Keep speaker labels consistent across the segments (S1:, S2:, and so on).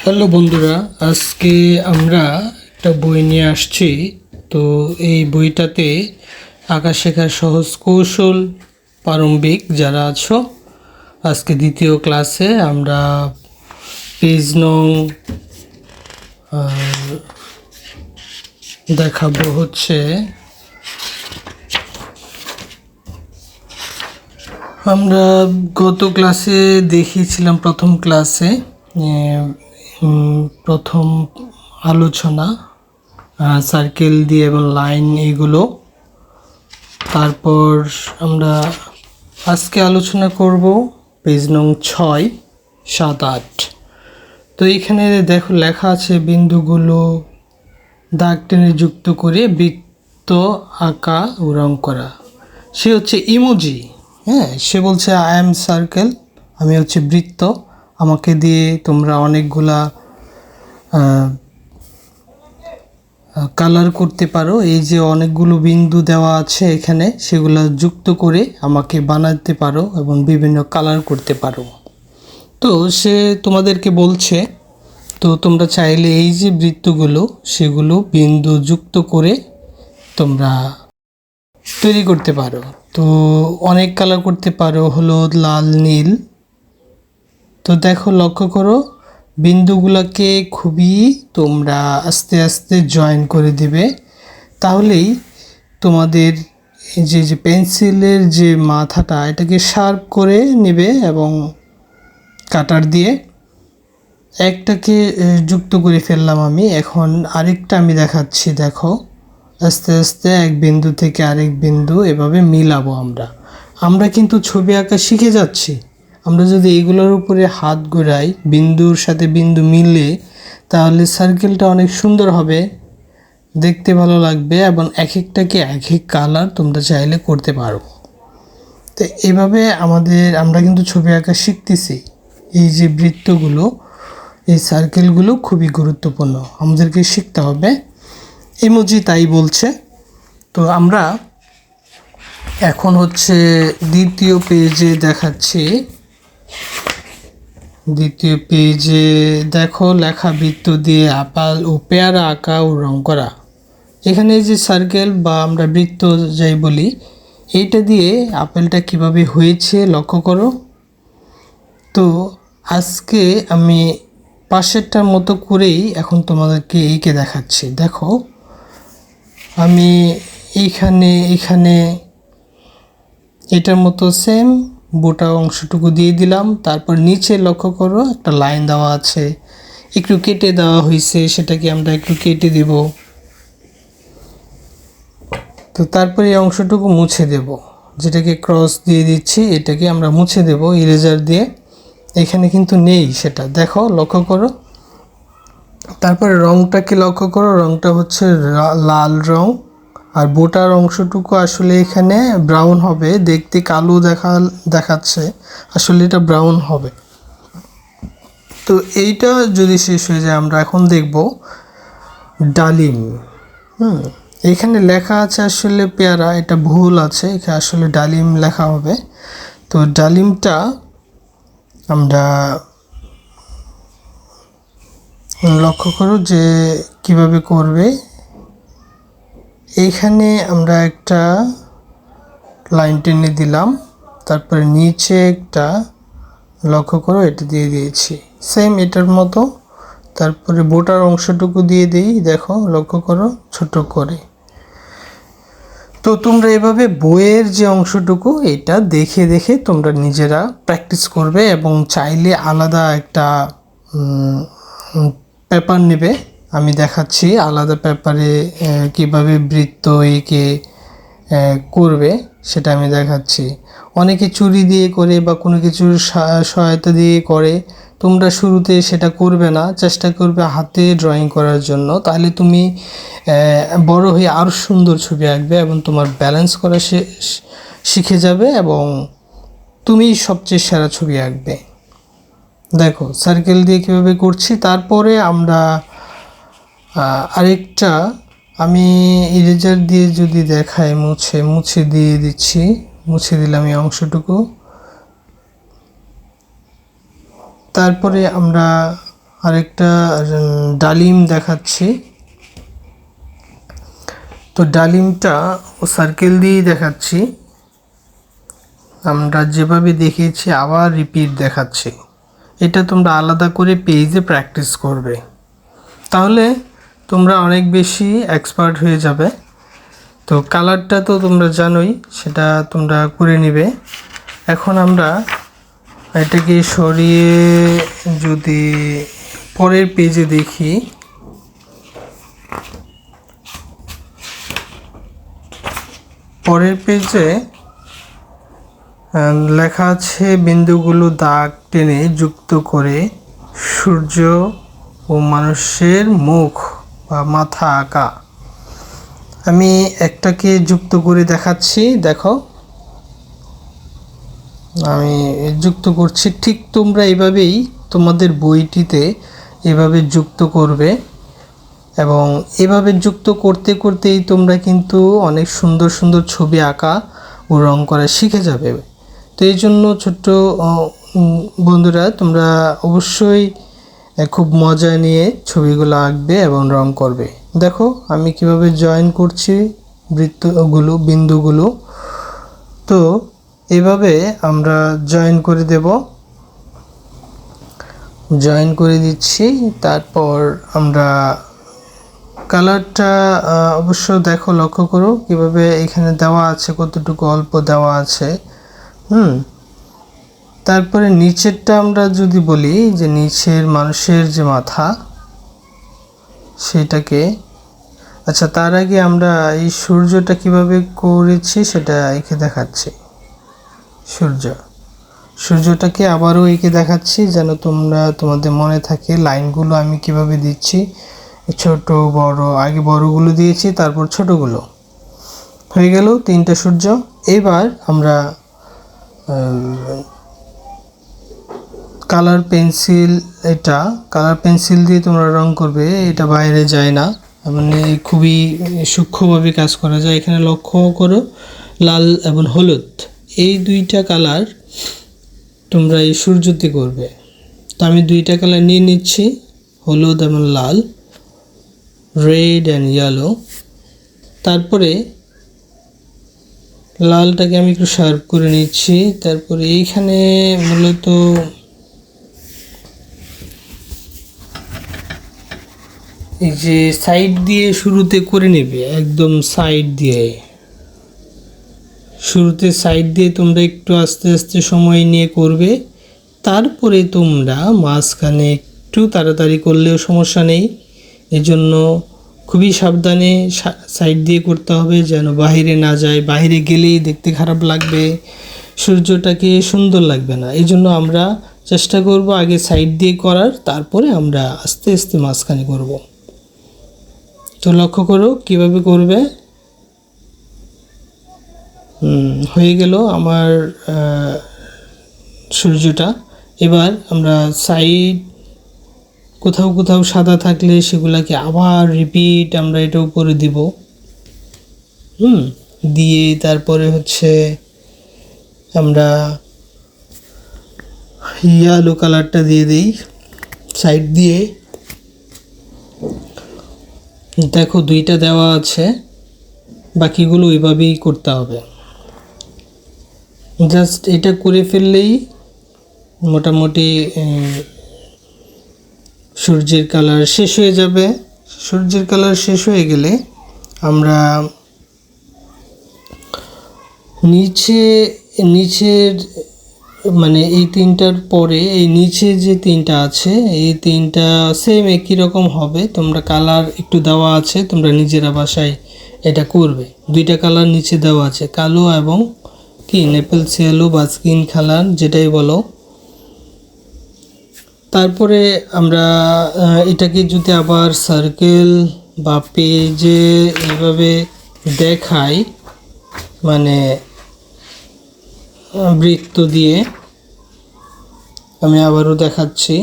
S1: Hello বন্ধুরা, আজকে আমরা একটা বই নিয়ে আসছি। তো এই বইটাতে আঁকা শেখার সহজ কৌশল প্রারম্ভিক যারা আছো, আজকে দ্বিতীয় ক্লাসে আমরা পেজ নং দেখাবো হচ্ছে আমরা গত ক্লাসে দেখিয়েছিলাম প্রথম ক্লাসে প্রথম আলোচনা সার্কেল দিয়ে এবং লাইন এগুলো। তারপর আমরা আজকে আলোচনা করব পেজ নং 6, 7, 8। তো এখানে দেখো লেখা আছে বিন্দুগুলো দাগ টেনে যুক্ত করে বৃত্ত আঁকা ও রং করা। সে হচ্ছে ইমোজি। সে বলছে আই এম সার্কেল, আমি হচ্ছে বৃত্ত, আমাকে দিয়ে তোমরা অনেকগুলা কালার করতে পারো। এই যে অনেকগুলো বিন্দু দেওয়া আছে এখানে, সেগুলো যুক্ত করে আমাকে বানাতে পারো এবং বিভিন্ন কালার করতে পারো। তো সে তোমাদেরকে বলছে, তো তোমরা চাইলে এই যে বৃত্তগুলো সেগুলো বিন্দু যুক্ত করে তোমরা তৈরি করতে পারো। তো অনেক কালার করতে পারো, হলুদ, লাল, নীল। তো দেখো, লক্ষ্য করো, বিন্দুগুলোকে খুবই তোমরা আস্তে আস্তে জয়েন করে দিবে। তাহলেই তোমাদের যে পেন্সিলের যে মাথাটা এটাকে শার্প করে নেবে এবং কাটার দিয়ে একটাকে যুক্ত করে ফেললাম আমি। এখন আরেকটা আমি দেখাচ্ছি। দেখো, আস্তে আস্তে এক বিন্দু থেকে আরেক বিন্দু এভাবে মিলাবো। আমরা কিন্তু ছবি আঁকা শিখে যাচ্ছি। আমরা যদি এগুলোর উপরে হাত ঘোরাই, বিন্দুর সাথে বিন্দু মিলে, তাহলে সার্কেলটা অনেক সুন্দর হবে, দেখতে ভালো লাগবে এবং এক একটাকে এক এক কালার তোমরা চাইলে করতে পারো। তো এভাবে আমরা কিন্তু ছবি আঁকা শিখতেছি। এই যে বৃত্তগুলো, এই সার্কেলগুলো খুবই গুরুত্বপূর্ণ, আমাদেরকে শিখতে হবে। ইমোজি তাই বলছে। তো আমরা এখন হচ্ছে দ্বিতীয় পেজে দেখাচ্ছি। দ্বিতীয় পেজে দেখো লেখা বৃত্ত দিয়ে আপেল ও পেয়ারা আঁকা ও রং করা। এখানে যে সার্কেল বা আমরা বৃত্ত যাই বলি, এইটা দিয়ে আপেলটা কিভাবে হয়েছে লক্ষ্য করো। তো আজকে আমি পাশেরটার মতো করেই এখন তোমাদেরকে এইকে দেখাচ্ছি। দেখো, আমি এখানে এটার মতো সেম বোটা অংশটুকু দিয়ে দিলাম। তারপর নিচে লক্ষ্য করো একটা লাইন দেওয়া আছে, একটু কেটে দেওয়া হয়েছে, সেটাকে আমরা একটু কেটে দেব। তো তারপর এই অংশটুকু মুছে দেব, যেটাকে ক্রস দিয়ে দিচ্ছি, এটাকে আমরা মুছে দেব ইরেজার দিয়ে। এখানে কিন্তু নেই সেটা, দেখো লক্ষ্য করো। তারপরে রংটাকে লক্ষ্য করো, রংটা হচ্ছে লাল রং। আর বোটার অংশটুকু আসলে এখানে ব্রাউন হবে, দেখতে কালো দেখাচ্ছে, আসলে এটা ব্রাউন হবে। তো এইটা যদি শেষ হয়ে যায়, আমরা এখন দেখব ডালিম। এখানে লেখা আছে আসলে পেয়ারা, এটা ভুল আছে, এখানে আসলে ডালিম লেখা হবে। তো ডালিমটা আমরা লক্ষ্য করো যে কিভাবে করবে। এইখানে আমরা একটা লাইন টেনে দিলাম, তারপরে নিচে একটা লক্ষ্য করো এটা দিয়ে দিয়েছি সেম এটার মতো। তারপরে বোটার অংশটুকু দিয়ে দিই, দেখো লক্ষ্য করো ছোট করে। তো তোমরা এভাবে বইয়ের যে অংশটুকু এটা দেখে দেখে তোমরা নিজেরা প্র্যাকটিস করবে এবং চাইলে আলাদা একটা পেপার নেবে। আমি দেখাচ্ছি আলাদা পেপারে কিভাবে বৃত্ত এঁকে করবে, সেটা আমি দেখাচ্ছি। অনেকে চুরি দিয়ে করে বা কোনো কিছুর সহায়তা দিয়ে করে। তোমরা শুরুতে সেটা করবে না, চেষ্টা করবে হাতে ড্রয়িং করার জন্য। তাহলে তুমি বড় হয়ে আরও সুন্দর ছবি আঁকবে এবং তোমার ব্যালেন্স করা শিখে যাবে এবং তুমি সবচেয়ে সেরা ছবি আঁকবে। দেখো সার্কেল দিয়ে কীভাবে করছি। তারপরে আমরা আরেকটা আমি ইরেজার দিয়ে যদি দেখাই, মুছে দিয়ে দিচ্ছি, মুছে দিলাম এই অংশটুকু। তারপরে আমরা আরেকটা ডালিম দেখাচ্ছি। তো ডালিমটা সার্কেল দিয়েই দেখাচ্ছি, আমরা যেভাবে দেখিয়েছি আবার রিপিট দেখাচ্ছি। এটা তোমরা আলাদা করে পেজে প্র্যাকটিস করবে, তাহলে তোমরা অনেক বেশি এক্সপার্ট হয়ে যাবে। তো কালারটা তো তোমরা জানোই, সেটা তোমরা করে নিবে। এখন আমরা এটাকে সরিয়ে যদি পরের পেজে দেখি, পরের পেজে লেখা আছে বিন্দুগুলো দাগ টেনে যুক্ত করে সূর্য ও মানুষের মুখ বা মাথা আঁকা। আমি একটাকে যুক্ত করে দেখাচ্ছি, দেখো আমি যুক্ত করছি। ঠিক তোমরা এভাবেই তোমাদের বইটিতে এভাবে যুক্ত করবে, এবং এভাবে যুক্ত করতে করতেই তোমরা কিন্তু অনেক সুন্দর সুন্দর ছবি আঁকা ও রং করা শিখে যাবে। তো এই জন্য ছোট্ট বন্ধুরা, তোমরা অবশ্যই খুব মজা নিয়ে ছবিগুলো আঁকবে এবং রং করবে। দেখো আমি কিভাবে জয়েন করছি বৃত্তগুলো, বিন্দুগুলো। তো এভাবে আমরা জয়েন করে দেব, জয়েন করে দিচ্ছি। তারপর আমরা কালারটা অবশ্য দেখো, লক্ষ্য করো কিভাবে এখানে দেওয়া আছে, কতটুকু অল্প দেওয়া আছে। তারপরে নিচেরটা আমরা যদি বলি যে নিচের মানুষের যে মাথা, সেটাকে, আচ্ছা তার আগে আমরা এই সূর্যটা কিভাবে করেছি সেটা এঁকে দেখাচ্ছি। সূর্যটাকে আবারও এঁকে দেখাচ্ছি যেন তোমাদের মনে থাকে লাইনগুলো আমি কিভাবে দিচ্ছি। ছোট বড়, আগে বড়গুলো দিয়েছি, তারপর ছোটগুলো। হয়ে গেল 3টা সূর্য। এবার আমরা কালার পেন্সিল, এটা কালার পেন্সিল দিয়ে তোমরা রং করবে, এটা বাইরে যায় না, মানে খুবই সূক্ষ্মভাবে কাজ করা যায়। এখানে লক্ষ্য করো লাল এবং হলুদ, এই 2টা কালার তোমরা এই সূর্যতে করবে। তো আমি 2টা কালার নিয়ে নিচ্ছি, হলুদ এবং লাল, রেড অ্যান্ড ইয়েলো। তারপরে লালটাকে আমি একটু শার্প করে নিচ্ছি। তারপরে এইখানে মূলত এই যে সাইড দিয়ে শুরুতে করে নেবে, একদম সাইড দিয়ে, শুরুতে সাইড দিয়ে তোমরা একটু আস্তে আস্তে সময় নিয়ে করবে। তারপরে তোমরা মাঝখানে একটু তাড়াতাড়ি করলেও সমস্যা নেই, এজন্য খুবই সাবধানে সাইড দিয়ে করতে হবে যেন বাইরে না যায়। বাইরে গেলেই দেখতে খারাপ লাগবে, সূর্যটাকে সুন্দর লাগবে না। এই জন্য আমরা চেষ্টা করব আগে সাইড দিয়ে করার, তারপরে আমরা আস্তে আস্তে মাঝখানে করব। তো লক্ষ্য করো কিভাবে করবে। হয়ে গেল আমার সূর্যটা। এবার আমরা সাইড কোথাও কোথাও সাদা থাকলে সেগুলাকে আবার রিপিট আমরা এটা উপরে দিব, দিয়ে তারপরে হচ্ছে আমরা ইয়েলো কালারটা দিয়ে দিই সাইড দিয়ে। দেখো 2টা দেওয়া আছে, বাকিগুলো ওইভাবেই করতে হবে। জাস্ট এটা করে ফেললেই মোটামুটি সূর্যের কালার শেষ হয়ে যাবে। সূর্যের কালার শেষ হয়ে গেলে আমরা নিচের মানে এই 3টার পরে এই নিচে যে 3টা আছে, এই 3টা সেম একই রকম হবে। তোমরা কালার একটু দেওয়া আছে, তোমরা নিজেরা বাসায় এটা করবে। 2টা কালার নিচে দেওয়া আছে, কালো এবং কি নেপেলস ইয়েলো বা স্কিন কালার যেটাই বলো। তারপরে আমরা এটাকে যদি আবার সার্কেল বা পেজে এইভাবে দেখাই, মানে বৃত্ত দিয়ে, আমি আবারও দেখাচ্ছি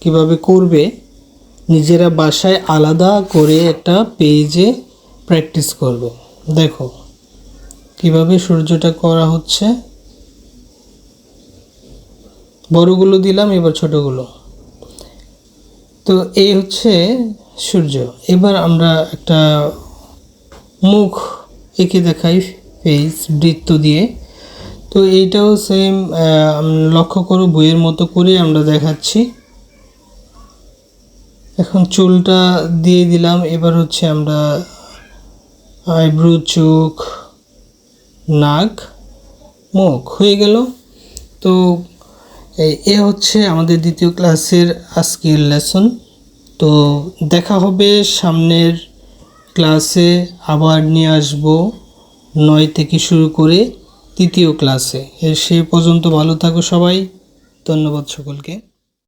S1: কিভাবে করবে। নিজেরা বাসায় আলাদা করে একটা পেজে প্র্যাকটিস করবে। দেখো কিভাবে সূর্যটা করা হচ্ছে। বড়গুলো দিলাম, এবার ছোটগুলো। তো এই হচ্ছে সূর্য। এবার আমরা একটা মুখ এঁকে দেখাই ফেস বৃত্ত দিয়ে। তো এইটাও সেম লক্ষ্য করো, বইয়ের মতো করে আমরা দেখাচ্ছি। এখন চুলটা দিয়ে দিলাম। এবার হচ্ছে আমরা আইব্রো, চোখ, নাক, মুখ হয়ে গেল। তো এ হচ্ছে আমাদের দ্বিতীয় ক্লাসের আজকের লেসন। তো দেখা হবে সামনের ক্লাসে, আবার নিয়ে আসব 9 থেকে শুরু করে তৃতীয় ক্লাসে। সে পর্যন্ত ভালো থাকো সবাই। ধন্যবাদ সকলকে।